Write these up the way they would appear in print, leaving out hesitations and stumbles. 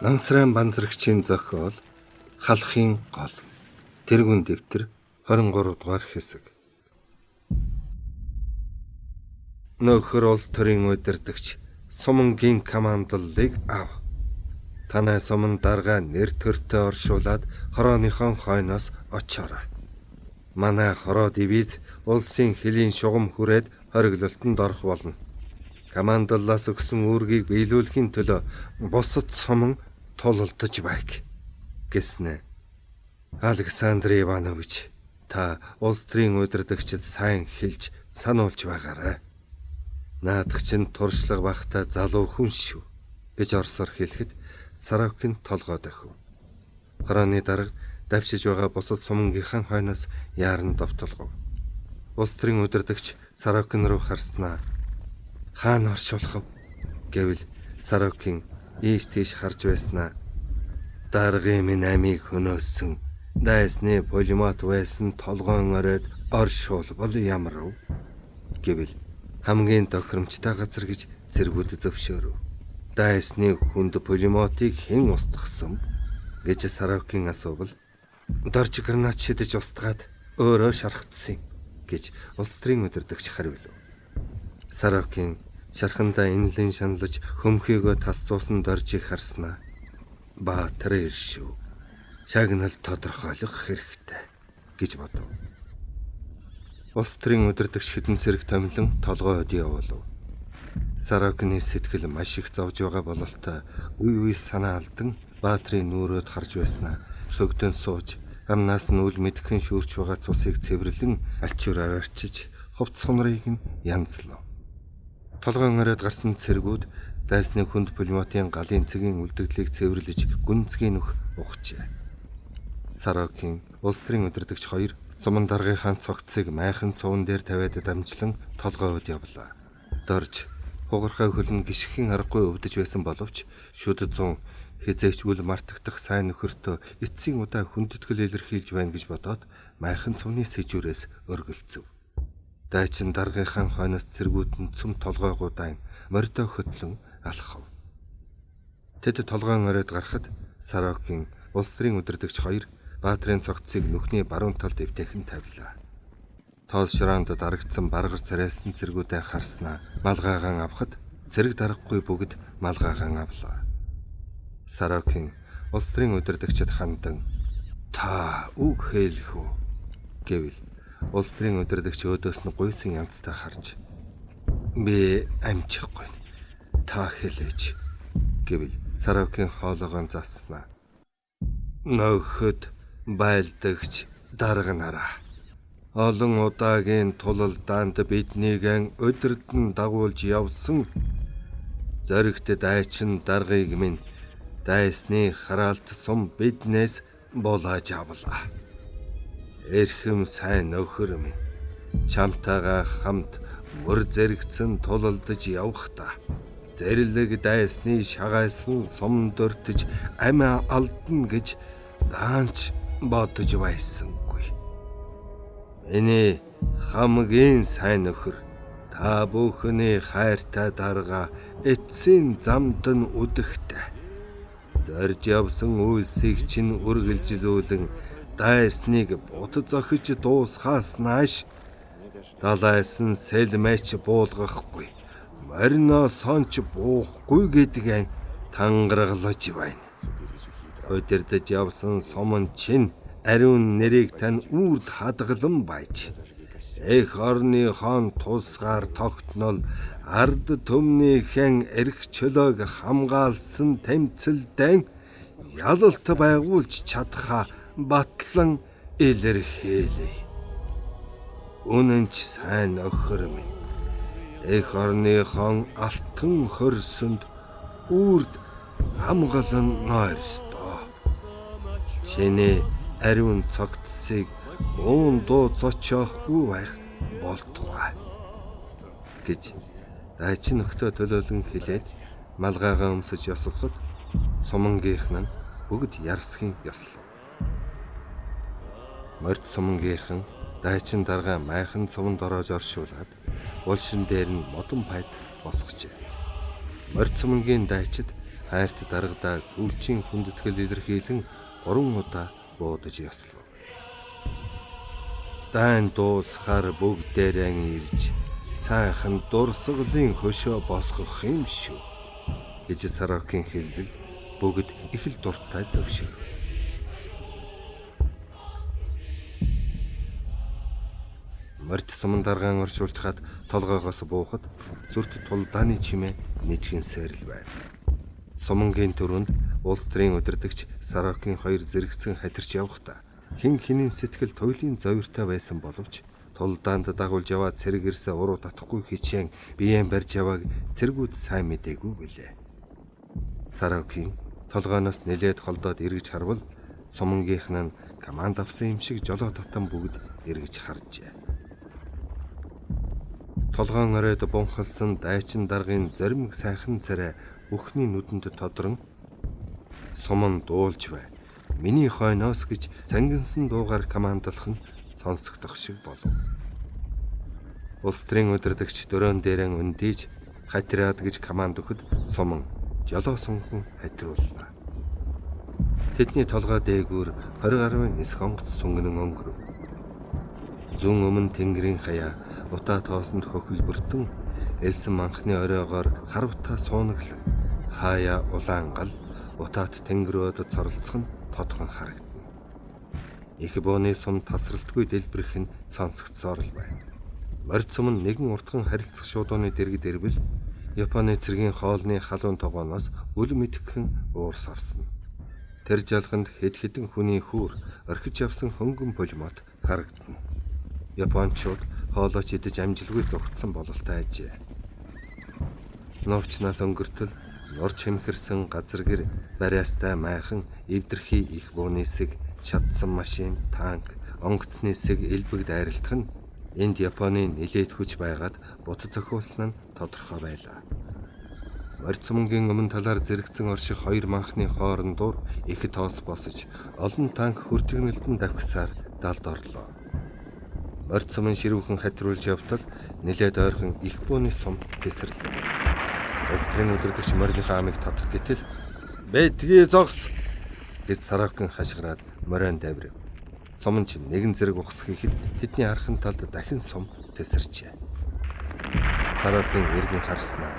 Намсрын банзрагчийн зохиол Халахын гол тэргүүн дэвтэр 23 дугаар хэсэг. Нөхөр улс төрийн удирдагч Сумангийн командлыг ав. Танай суман дарга нэр төртөө оршуулад хорооныхон хойноос очоорой. Манай хороо дивиз улсын хөлийн шугам хүрээд хориглолтод орох болно. Командлаас өгсөн үүргийг биелүүлэхийн төлөө бусад суман тулалдаж байг гэснэ. Александр Иванович, та улс төрийн удирдагчид сайн хэлж сануулж байгаарай. Наадах чинь туршлага багтаа залуу хүн шүү гэж орсоор хэлэхэд Саравкин толгой дохив. Хорооны дарга давшиж байгаа бусад сумангийнхан хойноос яаран довтолгов. Улс төрийн удирдагч Саравкин руу харснаа хаана оршуулах вэ гэвэл Саравкин ийш тийш харж байснаа даргын минь амийг хөнөөсөн дайсны пулемет байсан толгоон оройд оршуулбал ямар вэ гэвэл хамгийн тохиромжтой газар гэж зэргүүд зөвшөөрөв. Дайсны хүнд пулеметийг хэн устгасан гэж Саравкин асуувал дорж гранат шидэж устгаад өөрөө шархацсан гэж улс төрийн удирдагч хариулв. Саравкин шархандаа инлэн шаналж хөмхийгөө тас цуусан доржийг харснаа баатар иршүү. Шагнал тодорхойлох хэрэгтэй гэж бодов. Улс төрийн удирдагч хэдэн зэрэг томилон толгой өдий явуулав. Саравкины сэтгэл маш их зовж байгаа бололтой үе санаа алдан баатрын нүрөөд харж байснаа шөгдөн сууж амнаас нь үл мэдхэн шүүрч байгаа цусыг цэвэрлэн алчуураар арчиж хувцс хонрыг нь янзлав. Толгойн оройд гарсан цэргүүд дайсны хүнд пулеметийн галын цэгийн үлдэгдлийг цэвэрлэж гүнзгий нүх ухжээ. Саравкин улс төрийн удирдагч хоёр суман даргынхаа цогцсыг майхан цуван дээр тавиад дамжлан толгойд явлаа. Дорж хугархай хөлн гიშгхэн аргагүй өвдөж байсан боловч шүд зун хизээч үл мартагдах сайн нөхөртөө эцсийн удаа хүндэтгэл илэрхийлж байна гэж бодоод майхан цувны сэжүүрээс өргөлцөв. Дайчин даргынхаа хойноос цэргүүдэн цөм толгойгуудаа мордо хөтлөн алхав. Тэд толгойн оройд гарахад Саравкин улс төрийн удирдагч хоёр баатрын цогцсыг нүхний баруун талд эвтэйхэн тавилаа. Тоос шираанд дарагдсан баргар царайсан цэргүүдээ харснаа малгайгаан авахад цэрэг дарахгүй бүгд малгайгаан авлаа. Саравкин улс төрийн удирдагчид хандан та үг хэлэх үү гэвэл улс төрийн удирдагч өөдөөс нь гуйсан янзтай харж би амжихгүй та хэлээч гэвэл Саравкин хоолоогоо заснаа. Нөхөд байлдагч дарга нараа олон удаагийн тулалдаанд биднийг өдөрдөн дагуулж явсан зоригт дайчин даргыг минь дайсны хараалт сум биднээс булааж авлаа. Эрхэм сайн нөхөр минь чамтайгаа хамт мөр зэрэгцэн тулалдаж явахдаа зэрлэг дайсны шагайсан сум дөртөж амиа алдна гэж даанч бодож байсангүй. Эний хамгийн сайн нөхөр та бүхний хайртай дарга эцсийн замд нь үдэхтэй. Зорж явсан үйлсийг чинь үргэлжлүүлэн дайсныг бут зохиж дуусхаас нааш далайсан сэлмэч буулгахгүй морино сонч буухгүй гэдгийг тангаргалж байна. Удирдаж явсан суман чинь ариун нэрийг тань үрд хадгалан байж эх орныхон тусгаар тогтнол ард төмнийхэн эрх чөлөөг хамгаалсан тэмцэлдэн ялалт байгуулж чадхаа батлан илэрхийлье. Үнэн ч сайн нөхөр минь эх орныхон алтан хөрсөнд үрд хамгаалан нойрстоо. Чиний ариун цогцсыг уун дуу цочоохгүй байх болтугай гэж дайчин нөхдөө төлөөлөн хэлээд малгайгаа өмсөж ёслоход сумангийнхан нь бүгд ярсхийн ёслов. Морд сумангийнхан дайчин дарга майхан цуванд ороож оршуулад улшин дээр нь модон пайз босгожээ. Морд сумангийн дайчид хайрт даргадаа сүүлчийн хүндэтгэл илэрхийлэн 3 удаа буудаж яслав. Дан дуусахаар бүгдээрээ ирж сайхан дурсгалын хөшөө босгох юм шүү гэж Сарокийн хэлбэл бүгд их л дуртай зөвшөөрв. Морьт суман даргаан оршуулж хаад толгоогоос буухад сүрт тулдааны чимээ нийцгэнсээр л байна. Сумангийн төрөнд улс төрийн удирдагч Сарокийн 2 зэрэгцэн хатирч явахдаа хэн хэний сэтгэл туйлын зовиртой байсан боловч тулдаанд дагуулж яваад цэрэг ирсэ уруу татахгүй хичээн биеэн барьж явааг цэргүүд сайн мэдээгүй билээ. Сарокийн толгойноос нэлээд холдоод эргэж харвал сумангийнх нь команд авсан юм шиг жолоо татан бүгд эргэж харжээ. Толгоон оройд бунхалсан дайчин даргын зоримог сайхан царай бүхний нүдэнд тодрон суман дуулж бай. Миний хойноос гэж цангинсан дуугаар командлах нь сонсогдох шиг болов. Улс төрийн удирдагч дөрөөн дээрэн өндийж хатираад гэж команд өгөхөд суман жолоо сонхон хатирууллаа. Тэдний толгой дээгүүр 20 гаруй нисэх онгоц сүнгэнэн өнгөрөв. Зүүн өмнө тэнгэрийн хаяа утаа тоосонд хөхөлбөртөн элсэн манхны оройгоор харавтаа суунаглан хаяа улаан гал утаат тэнгэрөөд цоролцох нь тодхон харагдана. Их бооны сум тасралтгүй дэлбэрэх нь сонсогдсоор л байна. Морьт сум нь нэгэн уртхан харилцах шуудууны дэргэд ирвэл Японы цэргийн хоолны халуун тогооноос үл мэдгхэн уурс авсан. Тэр жалганд хэд хэдэн хүний хүүр орхиж явсан хөнгөн пулемот харагдана. Япончууд хоолойч идэж амжилгүй зугтсан бололтой ажээ. Новчнаас өнгөртөл нурч хэмхэрсэн газар гэр бариастай майхан эвдэрхий их бууны хэсэг шатсан машин, танк, онгоцны хэсэг элбэг дайралтах нь энд Японы нэлээд хүч байгаад бут зохиулсан нь тодорхой байлаа. Морьт сумангийн өмнө талаар зэрэгцэн орших 2 манхны хоорондоор их тоос босож олон танк хуржигнэлтэн давхсаар далд орлоо. Морьт сумын ширүүхэн хатируулж явтал нэлээд ойрхон их бууны сум тесэрлээ. Улс төрийн удирдагч морийнхаа амийг татах гэтэл "Бэтгий зогс" гэж Сарокийн хашгираад морион даврив. Суман ч нэгэн зэрэг ухсах ихэд тэдний архан талд дахин сум тесэрчээ. Сарокийн эргэн харснаа.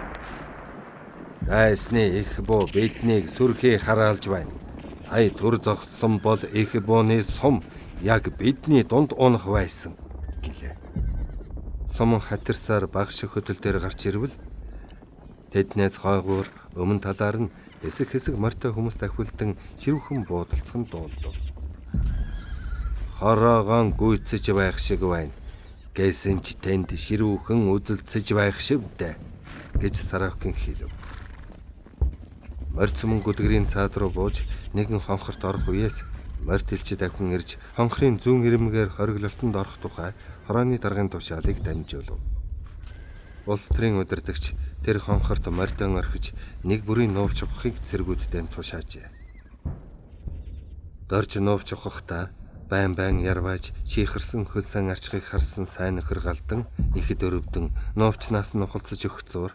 "Гайсны их буу биднийг сүрхий хараалж байна. Сая төр зогссон бол их бууны сум яг бидний дунд унах байсан" гэлээ. Суман хатирсаар баг шиг хөтөл дээр гарч ирвэл тэднээс хойгуур өмнө талаар нь хэсэг морьтой хүмүүс дахиулдан ширүүхэн буудалцах нь дуулдав. "Хороогоон гүйцэж байх шиг байна. Гэсэн ч тэнд ширүүхэн үзэлцэж байх шиг дээ" гэж Сарокийн хэлв. Морьт суман гүдгэрийн цаад руу бууж нэгэн хонхорт орох үеэс морьт элчид дахин ирж хонхрын зүүн ирмэгээр хориглолтонд орох тухай хорооны даргын тушаалыг дамжуулв. Улс төрийн удирдагч тэр хонхорт морьтон орхиж нэг бүрийн нуувч ухахыг цэргүүдтэй тушаажээ. Дорж нуувч ухахдаа байн ярвааж чихэрсэн хөлсөн арчхыг харсан сайн нөхөр галдан ихэд өрөвдөн нуувчнаас нь ухалцаж өгөх зур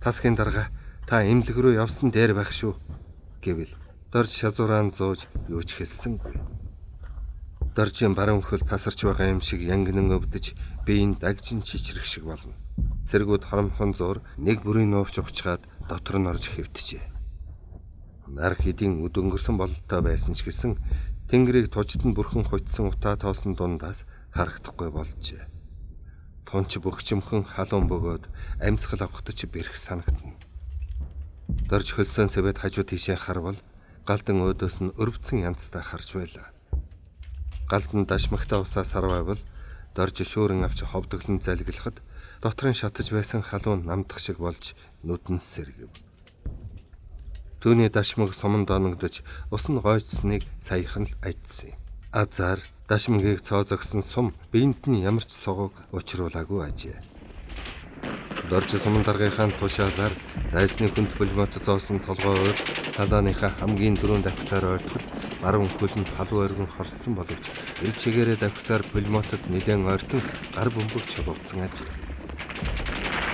"Тасгийн дарга та эмнэлэг рүү явсан дээр байх шүү" гэвэл дорж шазуурaan зууж юу ч хэлсэнгүй. Доржийн баруун хөл тасарч байгаа юм шиг янгинан өвдөж биеийн дагжин чичрэх шиг болно. Цэргүүд хоромхон зур нэг бүрийн нуувч ухчаад дотор нь орж хэвтжээ. Нар хэдийн үд өнгөрсөн бололтой байсан ч гэсэн тэнгэрийг тужтан бүрхэн хуйцсан утаа тоосон дундаас харагдахгүй болжээ. Тунч бөхчмхөн халуун бөгөөд амьсгал авахдаж бэрх санагдана. Дорж хөлсөн сэвэд хажуу тийшээ харвал галдан өөдөөс нь өрөвдсөн янзтай харж байлаа. Галдан дашмагтаа усаа сарвайвал дорж шөөрөн авч ховдоглон залгилахад дотрын шатаж байсан халуун намдах шиг болж нүдэн сэргэв. Түүний дашмаг суман доногдож ус нь гойцсныг саяхан л ажсан юм. Азар дашмагийг цоозогсон сум биенд нь ямар ч согог учруулаагүй ажээ. Дорж суман даргийнхаа тушаалаар дайсны хүнд пулемот зоосон толгой өөр салааныхаа хамгийн дөрөв давхсаар ойртоход баруун хөл нь халуун өргөн хорссон боловч ил чигээрээ давхсаар пулемотод нэлээд ойртон гар бөмбөг чулуутсан ажээ.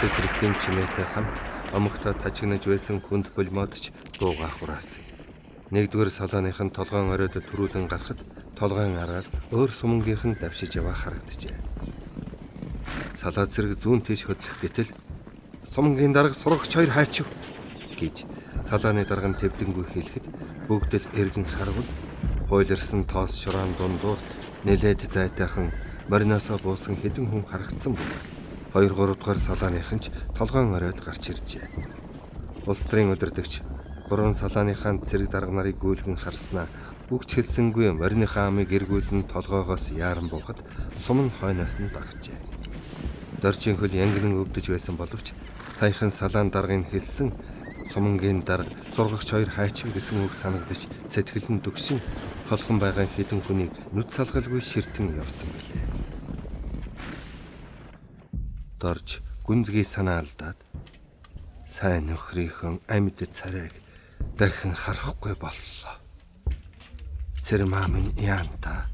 Тэсрэлтийн чимээтэй хамт омогтой тажигнаж байсан хүнд булмодч дууга хураасан. Нэгдүгээр салааных нь толгойн оройд төрүүлэн гарахад толгойн араар өөр сумангийнх нь давшиж яваа харагджээ. Салаа зэрэг зүүн тийш хөдлөх гэтэл сумангийн дарга сурагч хоёр хайчив гэж салааны дарга нь төвдөнгөө хэлэхэд бүгд л эргэн харвал хойлорсон тоос шураан дундуур нэлээд зайтайхан мориноосоо буусан хэдэн хүн харагдсан бүг. 2-3 дугаар салааныхан ч толгойн оройд гарч иржээ. Улс төрийн удирдагч 3 салааныхаа цэрэг дарга нарыг гүйлгэн харснаа үгч хэлсэнгүй мориныхаа амыг эргүүлэн толгоогоос яаран буухад сум нь хойноос нь дагчээ. Доржийн хөл янгинан өвдөж байсан боловч саяхан салаан даргын хэлсэн сумангийн дарга сургагч хоёр хайчив гэсэн үг санагдаж сэтгэл нь дүгшин холхон байгаа хэдэн хүнийг нүд салгалгүй ширтэн явсан билээ. Дорж гүнзгий санаа алдаад сайн нөхрийнхөн амьд царайг дахин харахгүй боллоо. Сэрмаа минь яанта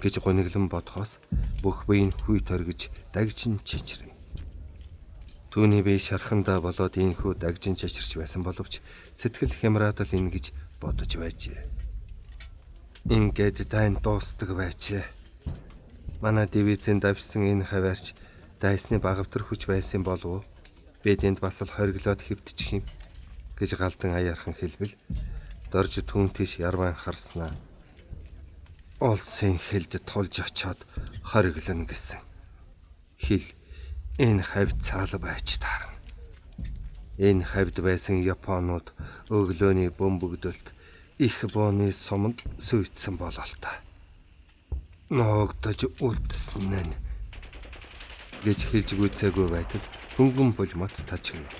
гэж гониглон бодхоос бүх биеийн хүй торгиж дагжин чичрэн. Түүний бие шархандаа болоод ийхүү дагжин чичирч байсан боловч сэтгэл хямраад л ингэж бодож байжээ. Ингээд дайн дуустдаг байжээ. Манай дивизийн давсан энэ хаваарч дайсны багавтар хүч байсан болов уу? Бид энд бас л хориглоод хэвдчих юм гэж галдан аяархан хэлбэл Дорж түүнтэйш ярван харснаа улсын хэлд тулж очоод хориглоно гэсэн. Хэл энэ хавьд цаал байж таарна. Энэ хавьд байсан Японууд өглөөний бөмбөгдөлд их бооны суманд сүйдсэн бололтой. Ноогдож үлдсэн нь гэж хэлж гүйцээгүй байтал хөнгөн булмот тажигна.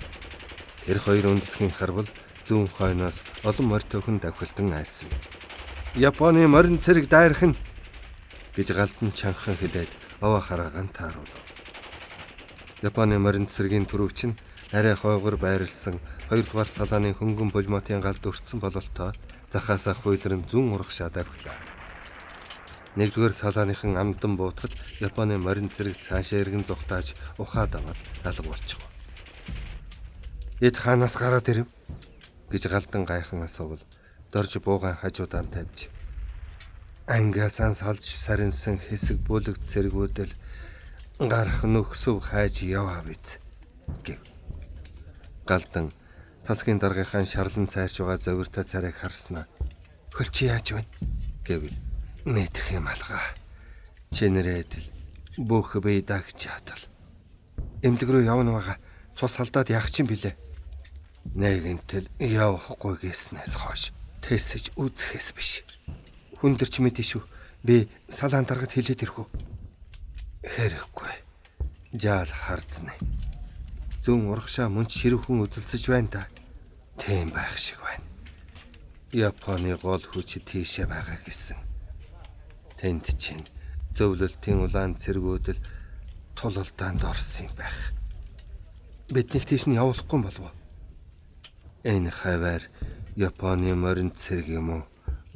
Тэр хоёр үндэсгийн харвал зүүн хойноос олон морь төхөн давхилтан айсан. Японы морин цэрэг дайрах нь гэж галдан чанхан хэлээд овоо хараагаан тааруулав. Японы морин цэргийн түрүүч нь арай хойгор байрлсан 2 дугаар салааны хөнгөн булмотын галд өртсөн бололтой захаасаа хуйлран зүүн урагшаа давхилаа. 1-р салааныхан амдан буутахад Японы морин цэрэг цаашаа эргэн зугатааж ухаад аваад алга болчихов. Эд хаанаас гараад ирэв гэж галдан гайхан асуувал Дорж буугаан хажуудаа тавьж ангиасаа салж саринсан хэсэг бүлэг цэргүүдэл гарах нөхсөв хайж яваа биз гэв. Галдан тасгийн даргынхаа шарлан цайрч байгаа зовиртой царайг харснаа хөлчи яаж байна гэв. Мэдэх юм алгаа. Чинэрээдэл бүх бие дагч ятал. Эмнэлэг рүү явна байгаа. Цус алдаад яах чинь билээ. Нэгэнтэл явахгүй гэснээс хойш тэсэж үзэхээс биш. Хүндэрч мэдээ шүү. Би салаан даргад хэлээд ирэх үү? Хэрэггүй. Жаал харцна. Зүүн урагшаа мөн ширүүхэн үзэлцэж байна да. Тийм байх шиг байна. Японы гол хүч тийшээ байгаа гэсэн. Тэнд чинь зөвлөлтийн улаан цэргүүдэл тулалдаанд орсон юм байх. Биднийг тийш нь явуулахгүй болов уу? Энэ хавар Японы морин цэрэг юм уу?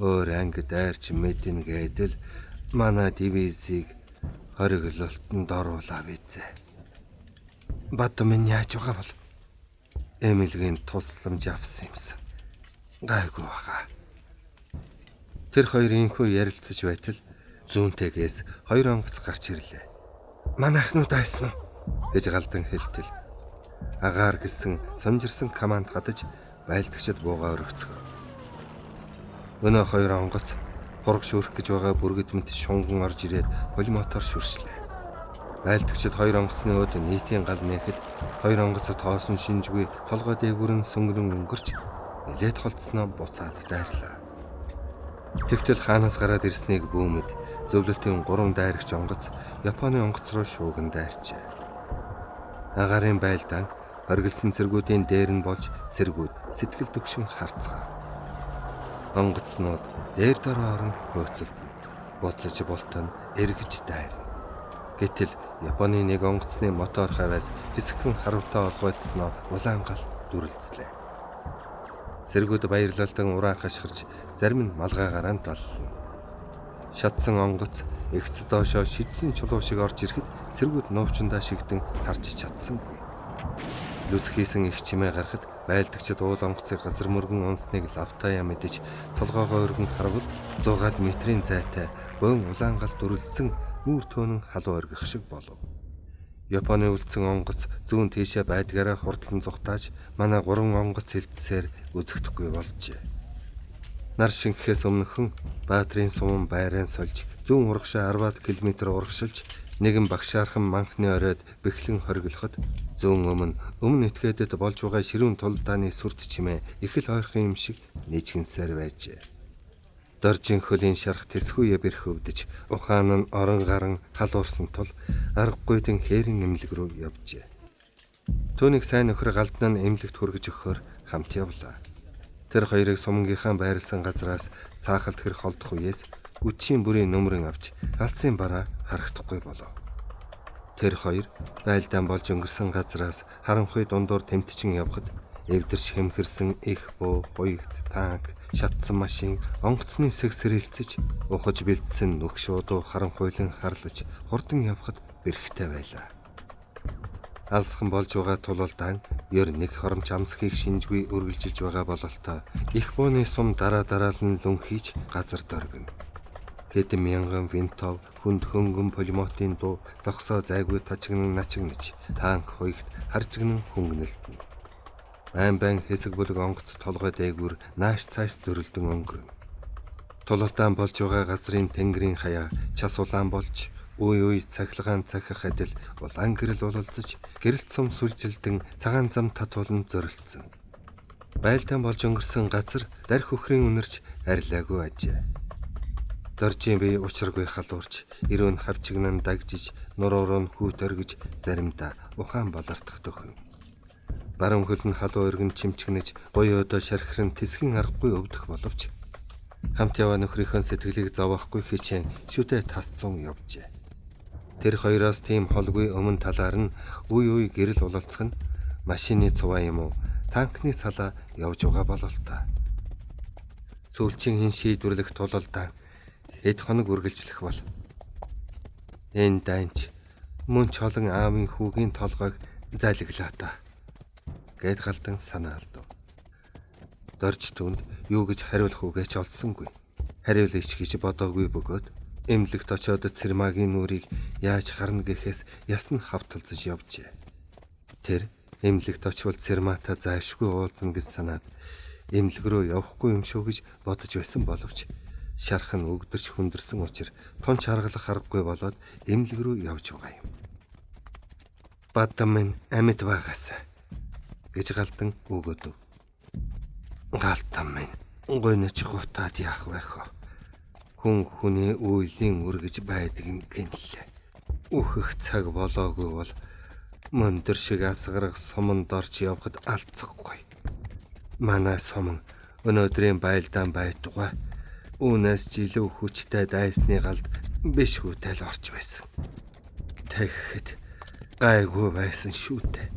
Өөр анги дайрч мэднэ гэдэл манай дивизийг хориглолтонд оруулаа бизээ. Бат минь яаж байгаа бол? Эмилгийн тусламж авсан юмсан. Гайгүй байгаа. Тэр хоёрын хүү ярилцаж байтал зүүнтэйгээс 2 онгоц гарч ирлээ. Манайхнууд айсан уу гэж галдан хэлтэл. Агаар гисэн сомжирсан команд хадаж байлдагчид буугаа өргөцгөө. Өнөө 2 онгоц хураг шүрх гэж байгаа бүргэд мэт шунган орж ирээд полимотор шүршлээ. Байлдагчид 2 онгоцны өд нийтийн гал нээхэд 2 онгоц тоосон шинжгүй толгой дээгүүрэн сүнгэрэн өнгөрч нэлээд холцсноо буцаад дайрлаа. Тэгтэл хаанаас гараад ирснийг бүүмэд зөвлөлтийн 3 дайрагч онгоц Японы онгоц руу шууган дайрчээ. Агарын байлдаан оргилсан цэргүүдийн дээр нь болж цэргүүд сэтгэл төгшин харцгаа. Онгоцнууд дээр дороо орон хөөцөлдөн. Буцаж бултан эргэж дайрна. Гэтэл Японы нэг онгоцны мотор хаваас хэсэгхэн харавтаа олгоцсноо улаан гал дүрлцлээ. Цэргүүд баярлалтан ураа хашгирч зарим нь малгайгаараа даллна. Шатсан онгоц эгц доошоо шидсэн чулуу шиг орж ирэхэд цэргүүд нуувчандаа шигтэн харж чадсангүй. Люс хийсэн их чимээ гарахад байлдагчид уул онгоцыг газар мөргөн унсныг лавтаяа мэдэж толгоогоо өргөн харвал 100 метрийн зайтай бөөн улаангал дүрлцэн нүүр төөнөн халуун оргих шиг болов. Японы үлдсэн онгоц зүүн тийшээ байдгаараа хурдлан зугатааж манай 3 онгоц хилцсээр үзэгдэхгүй болжээ. Нар шингэхээс өмнөхөн Баатрийн суман байрaan сольж зүүн урагшаа 10 км урагшилж нэгэн багшаархан манхны оройд бэхлэн хориглоход зүүн өмнө этгээдэд болж байгаа ширүүн тулдааны сүрд чимээ их л ойрхон юм шиг нийцгэнсээр байжээ. Доржин хөлийн шарх тэсхүүе бэрх өвдөж ухаан нь орон гарan халуурсан тул аргагүйдэн хээрэн эмнэлэг рүү явжээ. Түүнийг сайн нөхөр галдан нь эмнэлэгт хүргэж өгөхөөр хамт явлаа. Тэр хоёрыг сумгийнхаа байрлсан газраас саахалт хэр холдох үеэс үчийн бүрийн нөмрөн авч алсын бараа харагдахгүй болов. Тэр хоёр байлдаан болж өнгөрсөн газраас харанхуй дундуур тэмтчин явхад эвдэрч хэмхэрсэн их буу, хуягт, танк, шатсан машин, онгоцны сэг сэрэлцэж, ухаж бэлдсэн нүх шуудуу харанхуйлан харлаж хурдан явхад бэрхтэй байлаа. Алсхан болж байгаа тулалдаан ер нэг хоромч амсхийг шинжгүй үргэлжилж байгаа бололтой их бууны сум дараалан лүн хийж газар дөргөн. Хэдэн мянган винтов, хүнд хөнгөн пулеметийн дуу зогсоо зайгүй тачигнан начигнаж, танк хуягт харжигнан хөнгөнөлтөн. Байн хэсэг бүлэг онгоц толгой дээгүүр нааш цааш зөрөлдөн өнгөрнө. Тулалдаан болж байгаа газрын тэнгэрийн хаяа час улаан болж, үе цахилгаан цахих адил улаан гэрэл улалзаж, гэрэлт сум сүлжилдэн цагаан зам татуулан зөрөлдсөн. Байлдаан болж өнгөрсөн газар дарх өхрийн үнэрч арилаагүй ажээ. Доржийн бие учиргүй халуурч, ирүүн хавчигнан дагжиж, нуруур нь хүүт оргиж, заримдаа ухаан болортох дөхөн. Баруун хөл нь халуун өргөн чимчгнэж, гоё өдөө шархиран тэсгэн аргагүй өвдөх боловч хамт яваа нөхрийнхөө сэтгэлийг зовоохгүй хичээн шүтээ тасцун явжээ. Тэр хоёроос тийм холгүй өмнө талаар нь үе гэрэл улалцах нь машины цуваа юм уу, танкны салаа явж байгаа бололтой. Сүүлчийн хин шийдвэрлэх тулалдаан хэд хоног үргэлжлэх бол энэ данч мөн ч олон аавын хүүгийн толгойг залглаа та гэд галдан санаа алдав. Дорж түнд юу гэж хариулах үгээ ч олсонгүй. Хариулъя гэж бодоогүй бөгөөд эмнэлэгт очиод Цэрмаагийн нүрийг яаж харна гэхээс ясн хавталцаж явжээ. Тэр эмнэлэгт очивол Цэрмаатай зайлшгүй уулзна гэж санаад эмнэлэг рүү явахгүй юм шүү гэж бодож байсан боловч шарх нь өгдөрч хүндэрсэн учраас тун чаргалах аргагүй болоод эмнэлэг рүү явж байгаа юм. Баатан минь амьд байгаас гэж галдан өгөөдөв. Галтан минь гойноч гутаад яах вэ хөө? Хүн хүний үйлийн үргэж байдаг юм гинлээ. Үхэх цаг болоогүй бол мөндөр шиг асгарах суманд орж явхад алцахгүй. Манай суман өнөөдрийн байлдаан байтугай үүнээс жилүү хүчтэй дайсны галд биш хүүтэл орж байсан. Тэгэхэд гайгүй байсан шүү дээ.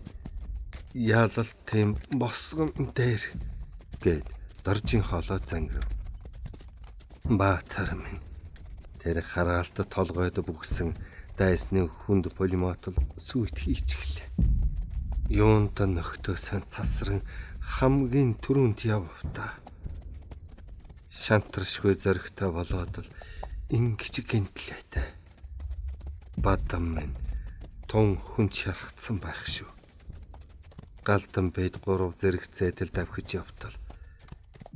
Яалал тийм босгон дээр гэд доржин хоолой зангив. Баатар минь тэр хараалтад толгойд бүгсэн дайсны хүнд пулеметл сүйт хийчихлээ. Юунд нөхтөөсөн тасран хамгийн түрүүнд явта. Шантаршгүй зөрөгтэй болоод л ингэж гинтлээтэй. Баатан минь тун хүн шархацсан байх шүү. Галдан бед 3 зэрэгцээтэл давхиж явтал.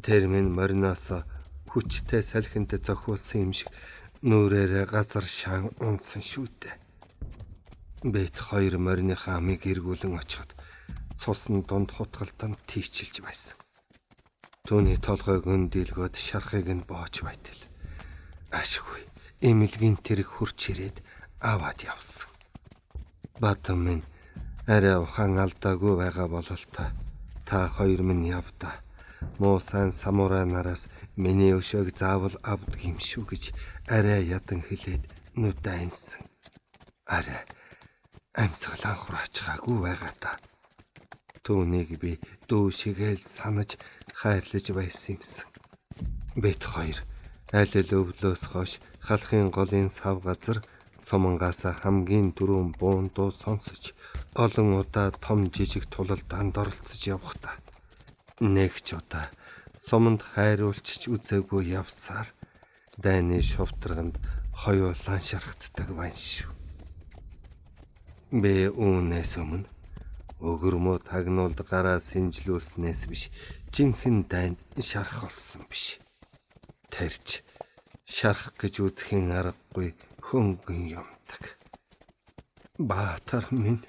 Тэр минь мориноос хүчтэй салхинд зохиулсан юм шиг нүрээрээ газар шаан унсан шүү дээ. Бед 2 мориныхаа амийг эргүүлэн очиход цусны дунд хутгалтанд тийчилж байсан. Түүний толгойг өндөлгөөд шархыг нь боож байтал. Ашгүй эмнэлгийн тэрэг хурч ирээд аваад явсан. Баатан минь арай ухаан алдаагүй байгаа бололтой. Та хоёр минь явдаа. Муу сайн самурай нараас миний өшөөг заавал авдаг юм шүү гэж арай ядан хэлээд нүд айнсан. Арай амьсгалан хураачгаагүй байгаа та. Түүнийг би дүү шигээл санаж хайрлаж байсан юмсан. Бед 2 аль өвлөөс хойш халахын голын сав газар Сумангаас хамгийн түрүүн буун дуу сонсож олон удаа том жижиг тулалдаанд оролцож явхдаа нэг ч удаа суманд хайруулчих үзээгүй явсаар дайны шувтарганд хоёулаан шархтдаг байна шүү. Би үүнээс өмнө өгөрмөө тагнуулд гараа синжлүүлснээс биш жинхэнэ дайнд шарах болсон биш. Тэрч шарах гэж үзхийн аргагүй хөнгөн юмдаг. Баатар минь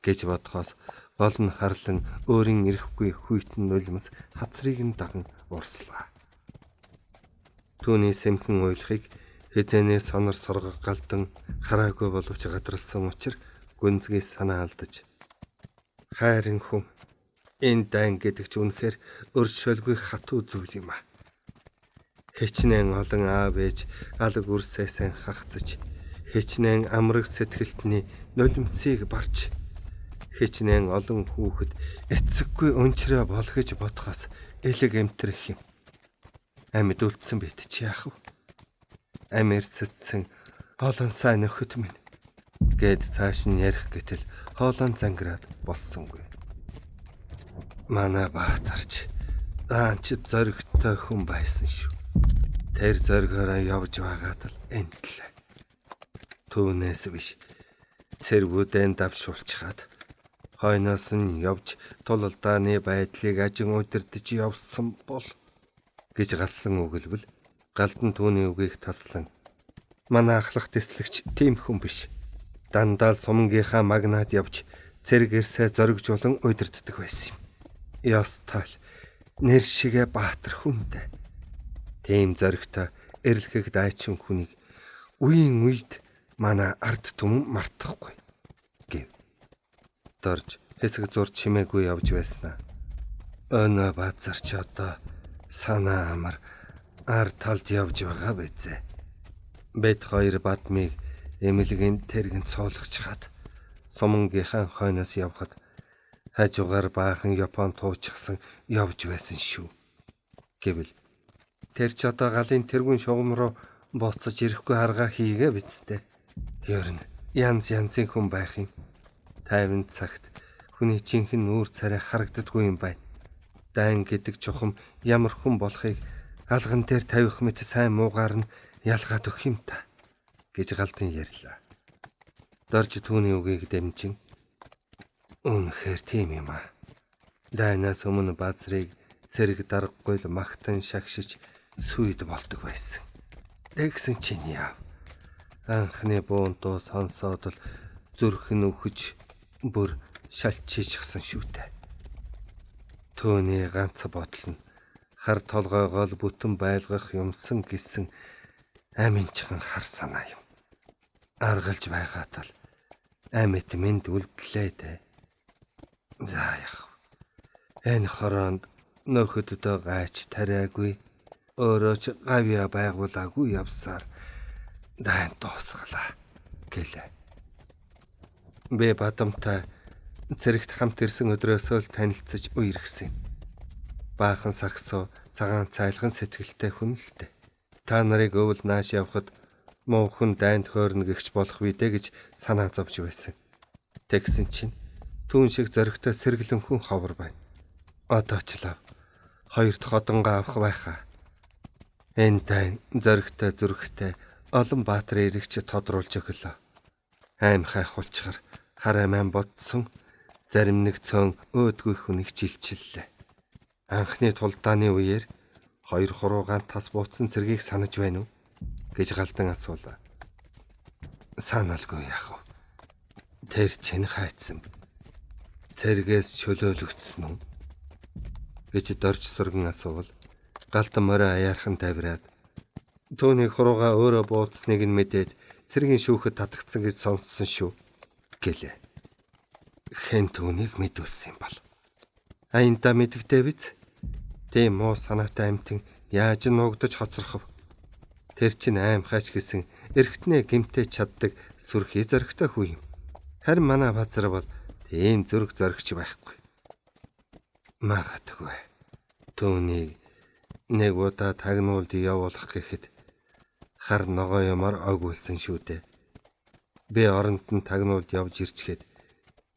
гэж бодхоос гол нь харлан өөрийн ирэхгүй хүйтэн нулимс хацрыг нь даган урслаа. Түүний сэмхэн уйлахыг хизэнээ сонор сорго галдан хараагүй боловч гадралсан учраас гүнзгий санаа алдаж хайрын хүн энэ дайн гэдэг ч үнэхээр өршөөлгүй хатуу зүйл юм а. Хичнээн олон аав ээж алг үрсээсэн хагцаж хичнээн амраг сэтгэлтний нулимсыг барж хичнээн олон хүүхэд эцэггүй өнчрөө болгож бодхоос элэг эмтрэх юм. Амьд үлдсэн бит чи яах вэ? Амир сэтсэн олон сайн нөхөд минь гэд цааш нь ярих гэтэл хоолон зангираад болсонгүй. Манай Баатарч даанч зоригтой хүн байсан шүү. Тэр зоргоороо явж байгаад л энтлээ. Түүнээс биш сэргүүдэн давшуулчихад хойноос нь явж тулалдааны байдлыг ажин удирдах явсан бол гэж галсан өгөлбөл галдан түүний үгийг таслан манай ахлах тэслэгч тийм хүн биш. Дандаа сумгийнхаа магнад явж цэргэрсээ зоригжуулан удирддаг байсан юм. Ястал нэр шигэ Баатар хүнтэй. Тийм зоригтой эрлэхэг дайчин хүнийг үеийн үед манай ард түмэн мартахгүй гэв. Дорж хэсэг зур чимээгүй явж байснаа. Өнөө Баазар ч одоо санаа амар ард талд явж байгаа бизээ. Бэд хоёр бадмыг эмэлгийн тэргэн цоолгож хаад сумангийнхаа хойноос явхад хажуугаар баахан Япон туучихсан явж байсан шүү гэвэл тэр ч одоо галын тэргүүн шугам руу буцаж ирэхгүй арга хийгээ бицтэй. Ер нь янз янзын хүн байх юм. 50 цагт хүний жинхэнэ нүүр царай харагддаггүй юм байна. Дайн гэдэг чухам ямар хүн болохыг алган дээр тавих мэт сайн муугаар нь ялгаад өгөх юм та гэж галдан ярьлаа. Дорж түүний үгийг дэмжин үнэхээр тийм юм а. Дайнаас өмнө Баазрыг цэрэг даргагүй л магтан шагшиж сүйд болдог байсан. Тэгсэн чинь яав. Анхны буун дуу сонсоод л зүрх нь үхэж бүр шалчижсан шүүтэй. Төөний ганц бодол нь хар толгойгоо бүтэн байлгах юмсан гэсэн аминчхан хар санаа юм. Аргалж байгаад л амьд минь үлдлээ дээ. За яах вэ? Энэ хороонд нөхөддөө гайч тариагүй өөрөө ч гавья байгуулаагүй явсаар дайн дуусглаа гэлээ. Би бадамтай цэрэгт хамт ирсэн өдрөөсөө л танилцж үерхсэн. Баахан сагсуу цагаан цайлган сэтгэлтэй хүн л дээ. Та нарыг өвөл нааш явхад муухан дайнд хөөрнө гэгч болох үедээ гэж санаа зовж байсан. Тэгсэн чинь түүн шиг зоригтой сэргэлэн хүн ховор байна. Одоо ч лав хоёр дахь одонгоо авах байхаа. Энэ дайн зоригтой зүрхтэй олон Баатар ирэгч тодруулж өглөө. Аим хайхуулчаар хараа маань бодсон зарим нэг цөөн өөдгүй хүнийг жилчиллээ. Анхны тулдааны үеэр хоёр хуруугаан тас бууцсан цэргийг санаж байна уу гэж галдан асуулаа. Саналгүй яах вэ? Тэр чинь хайцсан. Цэргээс чөлөөлөгдсөн үү гэж дорж сурган асуувал галдан морой аяархан тавираад түүний хуруугаа өөрөө бууцсныг нь мэдээд цэргийн шүүхэд татагдсан гэж сонссон шүү гэлээ. Хэн түүнийг мэдүүлсэн юм бол? Аянда мэддэгтэй биз? Тийм муу санаатай амьтан яаж нуугдаж хоцрох вэ? Тэр чинь аим хайч гэсэн эргэтнээ гимтээ чаддаг сүрхий зоригтой хүн юм. Харин манай Баазар бол тийм зүрх зоригч байхгүй. Магадгүй. Түүнийг нэг удаа тагнуулд явуулах гэхэд хар ногоо юмар огуулсан шүү дээ Би оронд нь тагнуулд явж ирчихэд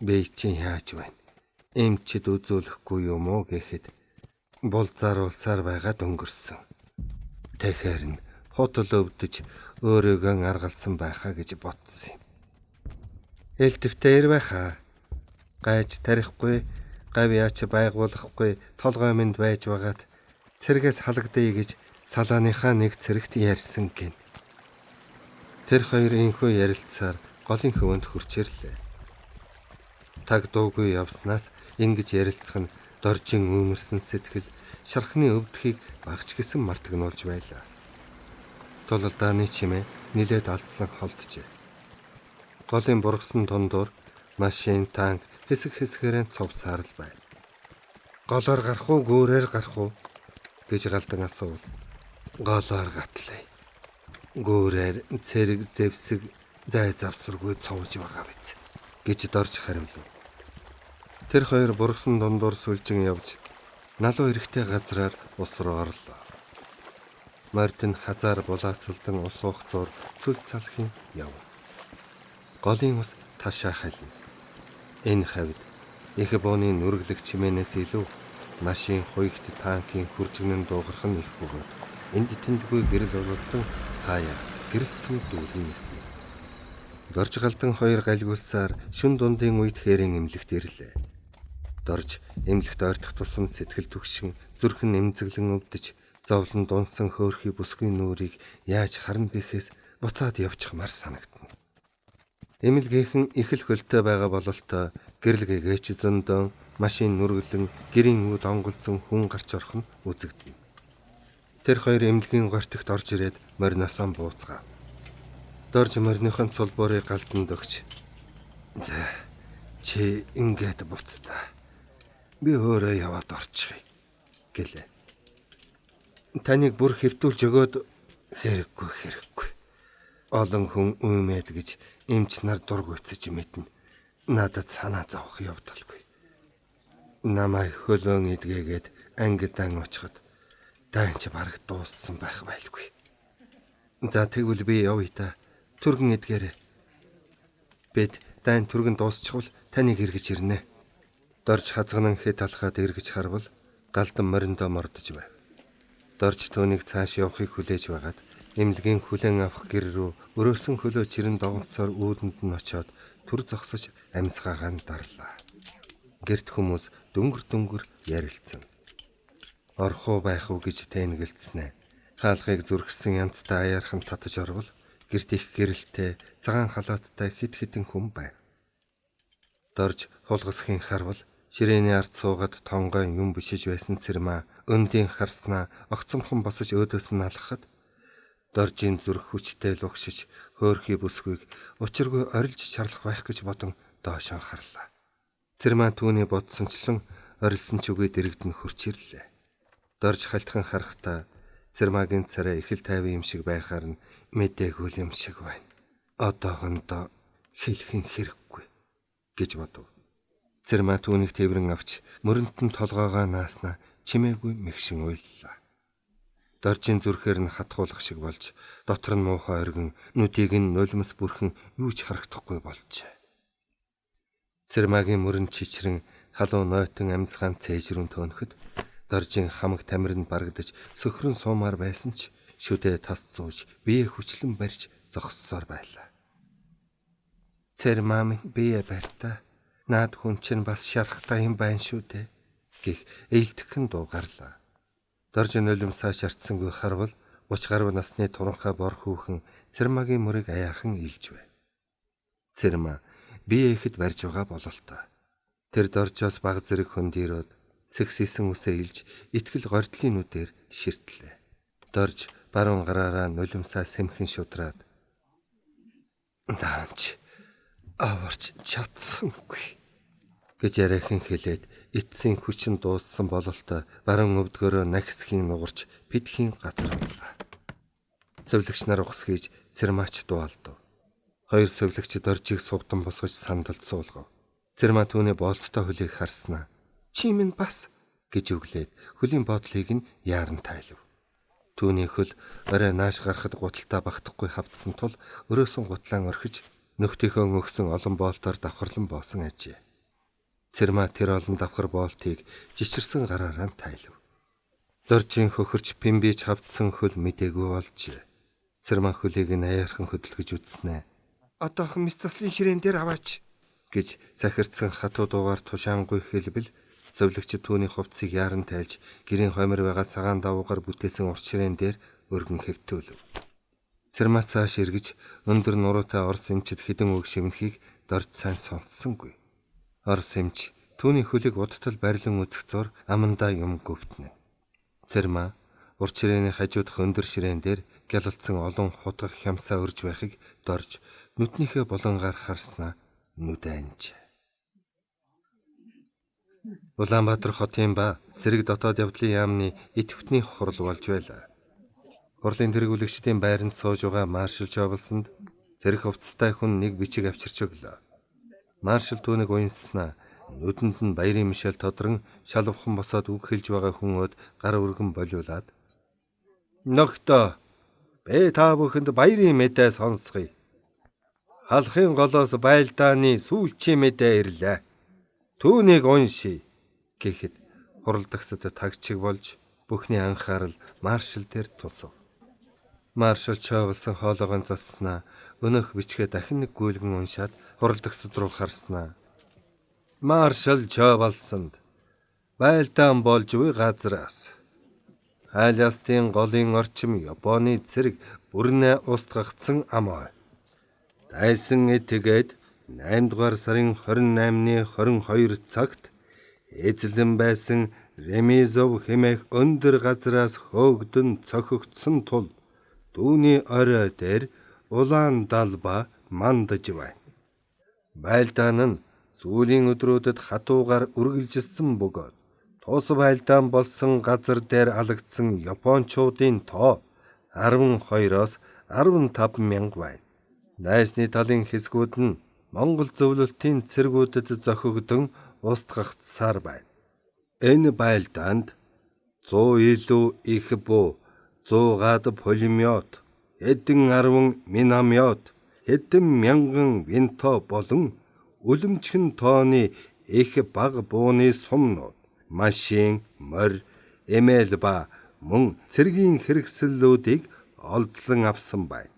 би чинь яаж байна? Эмчэд үзүүлэхгүй юм уу гэхэд булзааруулсаар байгаад өнгөрсөн. Тэгэхэр нь худал өвдөж өөрийгөө аргалсан байхаа гэж бодсон юм. Элдвтээр байхаа. Гайж тарихгүй, гавьяач байгуулахгүй толгой минь байж байгаад цэргээс халагдъя гэж салааныхаа нэг цэрэгт ярьсан гин. Тэр хоёр инхүү ярилцсаар голын хөвөнд хурч ирлээ. Таг дуугүй явснаас ингэж ярилцах нь доржин үүмэрсэн сэтгэл шархны өвдөхийг багч гисэн мартагнуулж байлаа. Тулалдааны чимээ нилээд алслан холджээ. Голын бургасан дундуур машин, танк хэсэг хэсгээрээ цовсаар л байв. Голоор гарах уу, гүүрээр гарах уу гэж галдан асуувал голоор гатлаа. Гүүрээр цэрэг зэвсэг зай завсаргүй цовж байгаа биз гэж дорж хариулв. Тэр хоёр бургасан дундуур сүлжин явж налуу эрэхтэй газраар ус руу орлоо. Мордын хазаар булаацалдан ус уух зур цүл цалхын яв. Голын ус ташаа хална. Энэ хавьд их бооны нүргэлэг чимээнээс илүү машин, хуйгт, танкийн хуржигнэн дуугарх нь их бөгөөд энд тэндгүй гэрэл бололцсон хаяа гэрэлцсэн дүүлийн нэснэ. Дорж галдан хоёр галгуулсаар шүн дундын үед хэрэн эмлэгт ирлээ. Дорж эмлэгт ойртох тусам сэтгэл түгшин зүрхэн эмзэглэн өвдөж зовлон дунсан хөөрхий бүсгүй нүрийг яаж харна гэхээс буцаад явчихмаар санагдана. Эмэлгийнхэн их л хөлтэй байгаа бололтой гэрэл гэгээч зөндөн машин нүргэлэн гэрийн үд онголцсон хүн гарч орох нь үзэгдэнэ. Тэр хоёр эмнэлгийн гортогт орж ирээд мориноосоо бууцгаа. Дорж мориныхон цулбуурыг галдан дөгч. За чи ингээд буцтаа. Би өөрөө яваад орчихъя гэлээ. Таныг бүр хэвтүүлж өгөөд хэрэггүй. Олон хүн уймээд гэж эмч нар дургуйцэж мэднэ. Надад санаа зовох явдалгүй. Намайг хөлөөн идгээгээд ангидан очиход дайнч бараг дууссан байх байлгүй. За тэгвэл би явъя та. Түргэн эдгээрээ. Бид дайн түргэн дуусчихвал таныг эргэж ирнэ. Дорж хазганан хэд талхаад эргэж харвал галдан мориндоо мордож байв. Дорж түүнийг цааш явахыг хүлээж байгаад эмнэлгийн хүлээн авах гэр рүү өрөөсөн хөлөө чирэн догонцоор үүдэнд нь очиод түр зогсож амьсгаагаа нь дарлаа. Гэрт хүмүүс дүнгэр ярилцсан. Орох уу байх уу гэж тэнэгэлцснэ. Хаалгыг зүрхсэн янзтай аяархан татаж орвол гэрт их гэрэлтэй цагаан халааттай хид хідэн хүн байв. Дорж хулгасхийн харвал ширээний ард суугаад тонгой юм бишиж байсан цэрмаа өндийн харснаа огцомхон босож өөдөөс нь алхахад доржийн зүрх хүчтэй лугшиж хөөрхий бүсгүйг учиргүй орилж чарлах байх гэж бодон доош анхарлаа. Цэрмаа түүний бодсончлон орилсон ч үгүй дэрэгдэн хурч ирлээ. Дорж халтхан харахтаа цэрмаагийн царай их л тайван юм шиг байхаар нь мэдээгүй юм шиг байна. Одоохондоо хэлхэн хэрэггүй гэж бодов. Цэрмаа түүнийг тээврэн авч мөрөнтөн толгоогоо нааснаа чимээгүй мэгшин уйллаа. Доржийн зүрхээр нь хатгуулах шиг болж дотор нь муухай оргин нүдийг нь нулимс бүрхэн юу ч харагдахгүй болжээ. Цэрмаагийн мөрөн чичрэн халуун нойтон амьсгаан цээжрүүн төөнөхөд доржийн хамаг тамирнд барагдаж сөхрөн суумаар байсан ч шүдээ тас зууж бие хүчлэн барьж зогссоор байлаа. Цэрмаа минь бие барьтаа. Наад хүн чинь бас шархтай юм байна шүү дээ гэх ээлтгхэн дуу гарлаа. Дорж нулимсаа шартсангүй харвал 30 гаруй насны туранхай бор хүүхэн цэрмаагийн мөрийг аяархан илж байв. Цэрмаа бие ихэд барьж байгаа бололтой. Тэр доржоос баг зэрэг хөндөрөөд сэгсийсэн үсээ илж итгэл гордлын нүдээр ширтлээ. Дорж баруун гараараа нулимсаа сэмхэн шудраад "Даанч аварч чадсангүй" гэж яриахан хэлээд эцсийн хүчин дууссан бололтой баруун өвдгөрөө нахисхийн нугарч пидхийн газар боллоо. Сувлагч нар ухс хийж цэрмаач дуалдав. Хоёр сувлагч доржийг сувдан босгож сандалд суулгав. Цэрмаа түүний болттой хөлийг харснаа "Чи минь бас" гэж өглээд хөлийн бодлыг нь яаран тайлв. Түүний хөл орой нааш гарахад гуталтаа багтахгүй хавдсан тул өрөөсөн гутлаан орхиж Нөхдийнхөө өгсөн олон боолтоор давхарлан боосон ажээ. Цэрмаа тэр олон давхар боолтыг жичирсэн гараараа тайлав. Доржийн хөхөрч пимбиж хавдсан хөл мэдээгүй болжээ. Цэрмаа хөлийг нь аяархан хөдөлгөж үзснэ. "Одоохон мэс заслын ширээн дээр аваач" гэж сахирдсан хатуу дуугаар тушаангүй хэлбэл совлогчид түүний хувцсыг яаран тайлж гэрийн хоймор байгаа цагаан давуугаар бүтээсэн урт ширээн дээр өргөн хэвтүүлв. Цэрмаа цааш эргэж өндөр нуруутай орс эмчид хідэн үг шивнэхийг дорж сайн сонссонгүй. Орс эмч түүний хөлийг удтал барилан үзэх зур амандаа юм говтнэ. Цэрмаа урт ширээний хажуудах өндөр ширээн дээр гялалцсан олон хутгах хямсаа өрж байхыг дорж нүднийхээ булангаар харснаа нүд анж. Улаанбаатар хотын ба Сэрэг дотоод явдлын яамны идэвхтний хурал болж байлаа. Хурлын тэргүүлэгчдийн байранд сууж байгаа маршал Човлсонд зэрэг хувцастай хүн нэг бичиг авчирч өглөө. Маршал түүнийг уянснаа нүдэнд нь баярын мишэл тодрон шалвхан босоод үг хэлж байгаа хүнөөд гар өргөн болиулаад "Нөхдөө, би та бүхэнд баярын мэдээ сонсгоё. Халахын голоос байлдааны сүүлчийн мэдээ ирлээ. Түүнийг уншия" гэхэд хуралдагсад тагчиг болж бүхний анхаарал маршал дээр тусав. Маршал Човлсон хоолойгоо заснаа өнөөх бичгээ дахин нэг гүйлгэн уншаад хуралдагсад руу харснаа. "Маршал Човлсонд байлдаан болж буй газраас Алястын голын орчим Японы цэрэг бүрнээ устгагдсан амаа. Дайсан этгээд 8 дугаар сарын 28-ны 22 цагт эзлэн байсан Ремизов хэмээх өндөр газраас хөөгдөн цохигдсон тул түүний орой дээр улаан далба мандаж байна. Байлдаан нь сүүлийн өдрүүдэд хатуугаар үргэлжилсэн бөгөөд тус байлдаан болсон газар дээр алагдсан Япончуудын тоо 12-оос 15 мянга байна. Найсны талын хэсгүүд нь Монгол зөвлөлтийн цэргүүдэд зохигдсон устгагдсаар байна. Энэ байлдаанд 100 илүү их буу, 100 гад пулемет, хэдэн 10 миномет, хэдэн мянган винто болон үлэмжхэн тооны их баг бууны сумнууд, машин, морь, эмээл ба мөн цэргийн хэрэгслүүдийг олзлон авсан байна.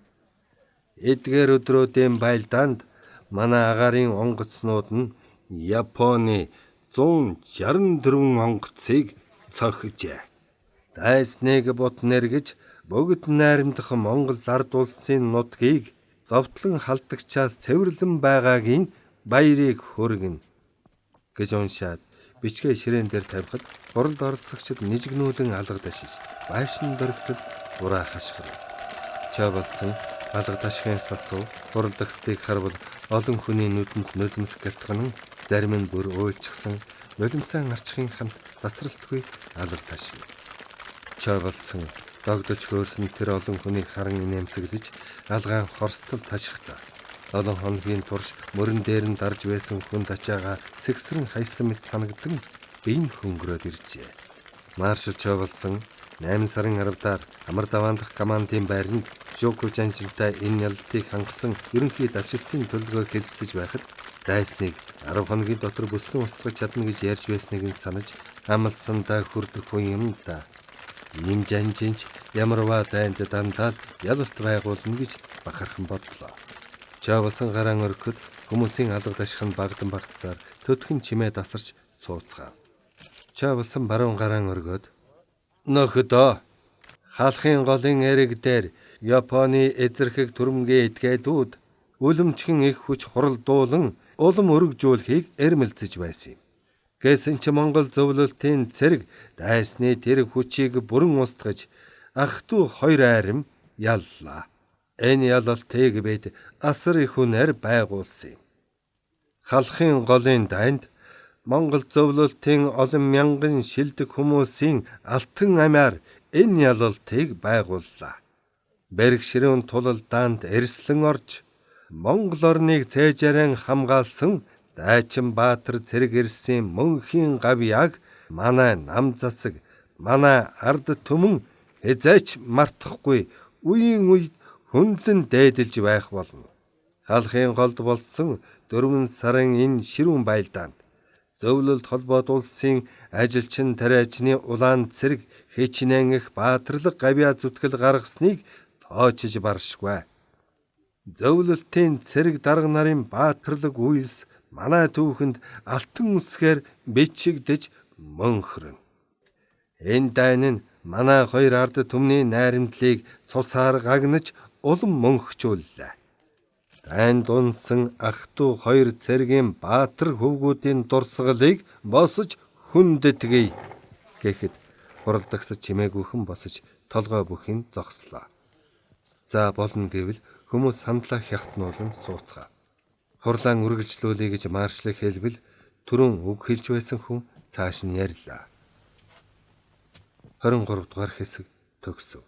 Эдгээр өдрүүдийн байлдаанд манай агаарын онгоцнууд нь Японы 164 онгоцыг цохижээ. Дайсныг бут нэргэж богд найрамдах Монгол ард улсын нутгийг довтлон халдагчаас цэвэрлэн байгаагийн баярыг хүргэнэ гэж уншаад бичгээ ширээн дээр тавихад хуралд оролцогчид нижигнүүлэн алга дашиж байшин дөрөгтөд ураа хашгирав. Човлсон алга дашхын сацуу хуралдагсдыг харвал олон хүний нүдэнд нулимс гэлтгэн зарим нь бүр уйлчихсан нулимсан арчхын хамт тасралтгүй алга дашив. Човлсон догдож хөөрсөн тэр олон хүнийг харан инээмсэглэж алгаан хорстол ташихтаа олон хоногийн турш мөрөн дээр нь дарж байсан хүн тачаага сэгсрэн хайсан мэт санагдан биеийн хөнгөрөөд иржээ. Маршал Човлсон 8 сарын 10-даар Амар даваан дахь командын байранд Жоку жанжинтай энэ ялалтыг хангасан ерөнхий давшилтын төлөвлөгөө хэлэлцэж байхад дайсныг 10 хоногийн дотор бүслэн устгах чадна гэж ярьж байсныг нь санаж амлсандаа хүрдэх хүн юм да. Ийм жанжинч ямарваа дайнд дандаа ялалт байгуулна гэж бахархан бодлоо. Човлсон гараан өргөхөд хүмүүсийн алга даших нь багдан багтсаар төтгөн чимээ тасарч сууцгаав. Човлсон баруун гараан өргөөд "Нөхдөө, халахын голын эрэг дээр Японы эзэрхэг түрэмгээ этгээдүүд үлэмчхэн их хүч хуралдуулан улам өргөжүүлэхийг эрмэлзэж байсан юм. Гэсэн ч Монгол зөвлөлтийн цэрэг дайсны тэр хүчийг бүрэн устгаж ах トゥ 2 айрам яллаа. Энэ ялалтыг бид асар их үнээр байгуулсан юм. Халахын голын дайнд Монгол зөвлөлтийн олон мянган шилдэг хүмүүсийн алтан амиар энэ ялалтыг байгууллаа. Бэргширүүн тулалдаанд эрслэн орж Монгол орныг цээжээрэн хамгаалсан Дайчин Баатар цэрэг ирсэн мөнхийн гавьяаг манай нам засаг, манай ард түмэн эзээч мартахгүй үеийн үед хүнлэн дээдэлж байх болно. Халахын голд болсон 4 сарын энэ ширүүн байлдаанд зөвлөлд холбоот улсын ажилчин тариачны улаан цэрэг хэчнээн их баатарлаг гавьяа зүтгэл гаргасныг тоочж баршгүй. Зөвлөлтийн цэрэг дарга нарын баатарлаг үйлс манай түүхэнд алтан үсгээр бичигдэж мөнхрөн. Энэ дайн нь манай хоёр ард түмний найрамдлыг цусаар гагнаж улам мөнхжүүллээ. Дайнд унсан ах トゥ хоёр цэргийн баатар хөвгүүдийн дурсгалыг босож хүндэтгий гэхэд хуралдагсаж чимээгүйхэн босож толгой бүхийн зогслоо. За болно гэвэл хүмүүс сандлаа хягтнуулан сууцгаа. Хурлаан үргэлжлүүлэе гэж маршлыг хэлбэл түрүүн үг хэлж байсан хүн цааш нь ярьлаа. 23 дугаар хэсэг төгсөв.